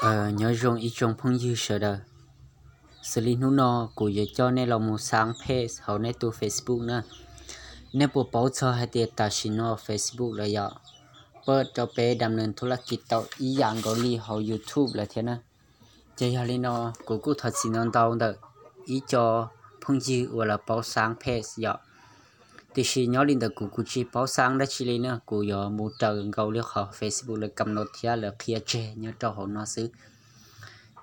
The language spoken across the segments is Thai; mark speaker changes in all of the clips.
Speaker 1: nhớ rong ít trong phong dư sợ đời xử lý nụ nọ của giờ cho nên là một sáng page hậu nên tu Facebook nữa nên bộ báo cho hai tiệt ta xin nó Facebook là giờเปิด cho bé đam nênธุรกิจต่ออีอย่างก็ลีเขา YouTube เลยเท่านั้นเจ้าลีนอกูทัดสินนตองเด้ออีจอพงยือว่าละเป้าสร้างเพจเยอะที่ชีย้อนลินเด้อกูชีเป้าสร้างได้ชีเลยเนาะกูยอมูเจอเกาเรียกเขา Facebook เลยกำหนดเทียเลยเคลียร์เจเนี่ยเจ้าของนอซื้อ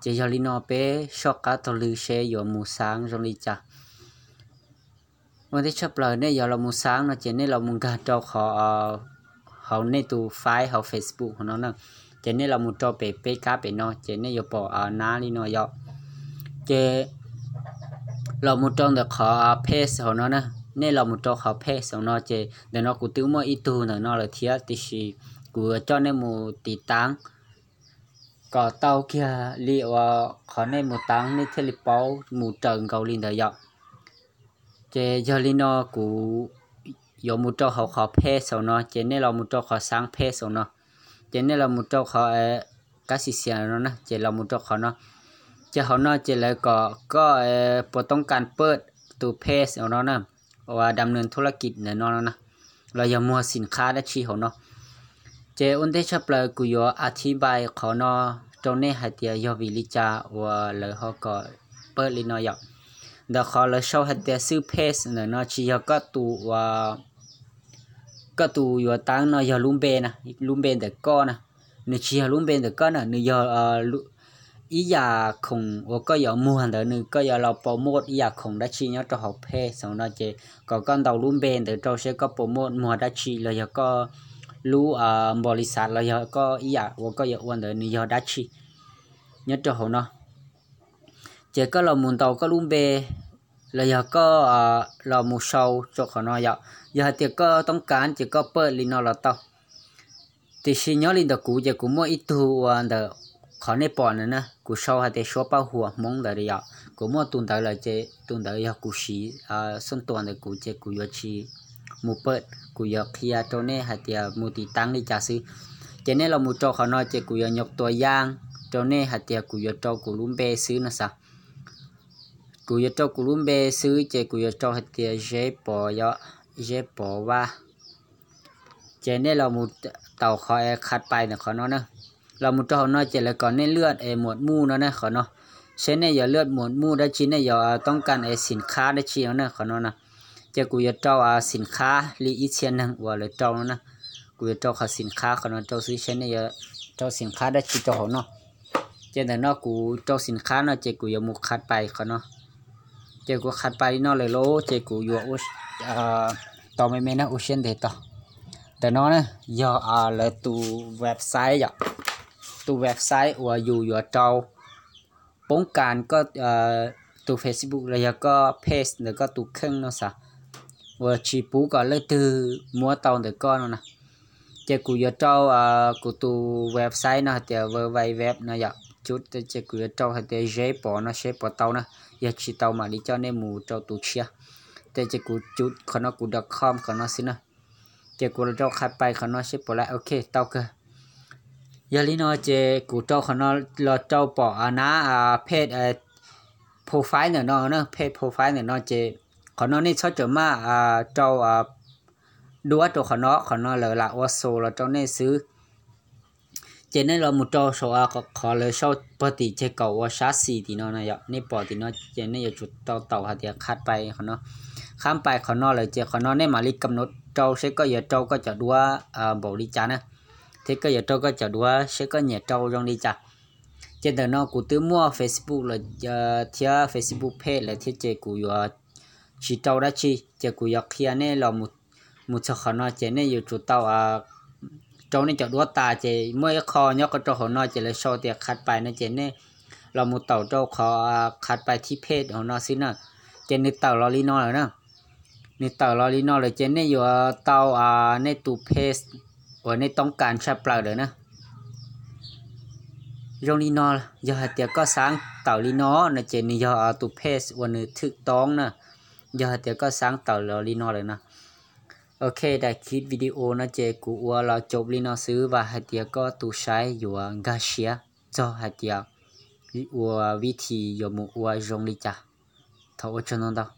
Speaker 1: เจ้าลีนอเป้ชอบการตัวลือเชยอยู่มูสร้างตรงนี้จ้ะวันที่ชอบเลยเนี่ยเรามูสร้างเนาะเจเนี่ยเรามุงการเจ้าเขาในตัวไฟล์เขา Facebook ของน้องนั่นเจเนี่ยเรามุดจอไปกาไปเนาะเจเนี่ยอยู่ปอน้าลีเนาะยอเจเรามุดจอแต่เขาเพจของน้องนะเนี่ยเรามุดจอเขาเพจของน้องเจเดี๋ยวน้องกูตื้อมั่วอีตัวหน่อยน้องเลยเทียติชีกูจอในหมู่ตีตังก็เต้าเกียเรียกว่าเขาในหมู่ตังในเทลิปอลหมู่เจิงเกาหลีเดียเจยอลีเนาะกู有木做好เพจของน้องเจเนี่ยเรามุดจอเขาสร้างเพจของน้องเจเนี่ยเรามุดจอเขาก็สิเสียเนาะนะเจเรามุดจอเขาเนาะเจเขาเนาะเจเลยก็พอต้องการเปิดตัวเพจของน้องนะว่าดำเนินธุรกิจเนี่ยน้องนะเราอย่ามัวสินค้าได้ชี้ของน้องเจอุนเดชเปลกูยออธิบายเขาเนาะตรงนี้ให้เดียยอวิลิจาว่าเลยเขาก็เปิดลินอยเดี๋ยวเขาเลยชอบให้เดียซื้อเพจเนี่ยเนาะชี้ก็ตัวก็ตัวอยู่ตั้งเนาะยาลุ่มเบนะลุ่มเบนแต่ก็นะเนื้อชียลุ่มเบนแต่ก็นะเนื้อยาอียาคงว่าก็ยามัวเดี๋ยวนึงก็ยาเราโปรโมทอียาคงได้ชีเนาะจะหอบเพศสองนาเจก็ก้อนดาวลุ่มเบนแต่เราใช้ก็โปรโมทมัวได้ชีเลยก็รู้บริษัทเลยก็อียาว่าก็ยาอ้วนเดี๋ยวนึงยาได้ชีเนาะจะหอบเนาะเจก็เราหมุนเตาก็ลุ่มเบเลยก็เราหมุนเชาจกเขาเนาะอย่าเดี๋ยวก็ต้องการจะก็เปิดลินอเราต่อที่ชิญลินตะกูจะกูมั่วอีตัวเดอเขาในปอนนะกูชอบให้เดี๋ยวชอบเป้าหัวมองเดี๋ยวกูมั่วตุนเดี๋ยวเลยจะตุนเดี๋ยวกูชีส่วนตัวเดี๋ยวกูจะกูยอชีมูเปิดกูยอเคลียร์ตัวนี้ให้เดี๋ยวมูติตั้งในจ่าซื้อเจเนี่ยเรามูโจเขาเนาะจะกูยอยกตัวอย่างตัวนี้ให้เดี๋ยวกูยอโจกูลุ้มเบซื้อนะซะกูยอโจกูลุ้มเบซื้อจะกูยอโจให้เดี๋ยวเจ็บปอยอเจ็บปอว่าเจเนี่ยเรามุดเต่าเขาคัดไปเนี่ยเขาเนาะนะเรามุดเต่าเนาะเจเลยก่อนเนี่ยเลือดหมวดมู่เนาะนะเขาเนาะเช่นเนี่ยอย่าเลือดหมวดมู่ได้ชิ้นเนี่ยอย่าต้องการสินค้าได้ชิ้นเนาะเขาเนาะนะเจกูจะเจ้าสินค้าลีอีเชียนนึงว่าเลยเจ้าเนาะกูจะเจ้าเขาสินค้าเขาเนาะเจ้าซื้อเช่นเนี่ยเจ้าสินค้าได้ชิ้นเจ้าเขาเนาะเจแต่เนาะกูเจ้าสินค้าเนาะเจกูจะมุดคัดไปเขาเนาะเจกูคัดไปเนาะเลยโลเจกูอยู่ต่อไม่นะอุเชนเดต่อแต่น้องนะยอเลยตัวเว็บไซต์ตัวเว็บไซต์ว่าอยู่เจ้าป้องกันก็ตัว Facebook แล้วก็เพจแล้วก็ตัวเครื่องเนาะสะว่าชีปูก็เลยตัวมัวเตาเด็กก็เนาะนะเจ้ากูเจ้ากูตัวเว็บไซต์เนาะเดี๋ยวเว็บเนาะจุดเจ้ากูเจ้าให้เดี๋ยวเจ็บปอเนาะเจ็บปอเตานะอยากชีเตามาดิเจ้าเนี่ยหมูเจ้าตัวเชียแต่จะกูจุดขนมกูดักคอมขนมสินะเจ้ากูเจ้าขัดไปขนมชิปแล้วโอเคเต้าก็ยาลินอเจ้ากูเจ้าขนมเราเจ้าปอนะเพจโปรไฟล์เนี่ยเนาะเพจโปรไฟล์เนี่ยเนาะเจ้าขนมนี่ชอบจะมาเจ้าดูว่าตัวขนมเลยละว่าโซเราเจ้าเนี่ยซื้อเจนนี่เรามุดเจ้าโซขอเลยชอบปกติเจ้าเก่าว่าชาร์จสีตีเนาะนะยะนี่ปอตีเนาะเจนนี่จะจุดเต่าหาเดียคัดไปขนมข้ามไปขอนอเลยเจ้าขอนอเนี่ยมาลิกำหนดเจ้าเช็คก็อย่าเจ้าก็จะดูว่าบริจานะเทก็อย่าเจ้าก็จะดูว่าเช็คก็เนี่ยเจ้าตรงนี้จ้ะเจ้าเดินนอกูตื้อมั่ว Facebook เลยเที่ย Facebook page เลยที่เจ้ากูอยู่ชีเจ้าได้ชีเจ้ากูอยากเคลียร์เนี่ยเรามุดขอนอเจ้าเนี่ยอยู่จุดเต่าเจ้าเนี่ยจะดูว่าตาเจ้าเมื่อคอยกก็เจ้าขอนอเจ้าเลยโชว์เดียคัดไปนะเจ้าเนี่ยเรามุดเต่าเจ้าขอคัดไปที่เพจของนอสินะเจ้านึกเต่าลอลีนอเลยนะนี่เต่าลอรีนอเลยเจนนี่อยู่เต่าในตู้เพสว่าในต้องการใช้เปล่าเดี๋ยวนะโรงลีนออย่าเดี๋ยวก็สร้างเต่าลีนอนะเจนนี่อย่าตู้เพสวันนี้ถึกต้องนะอย่าเดี๋ยวก็สร้างเต่าลอรีนอเลยนะโอเคได้คลิปวิดีโอนะเจกูว่าเราจบลีนอซื้อว่าเดี๋ยวก็ตู้ใช้อยู่กาเชีย cho hai tia 我วิธี有木我容易จ้ะ他我真能到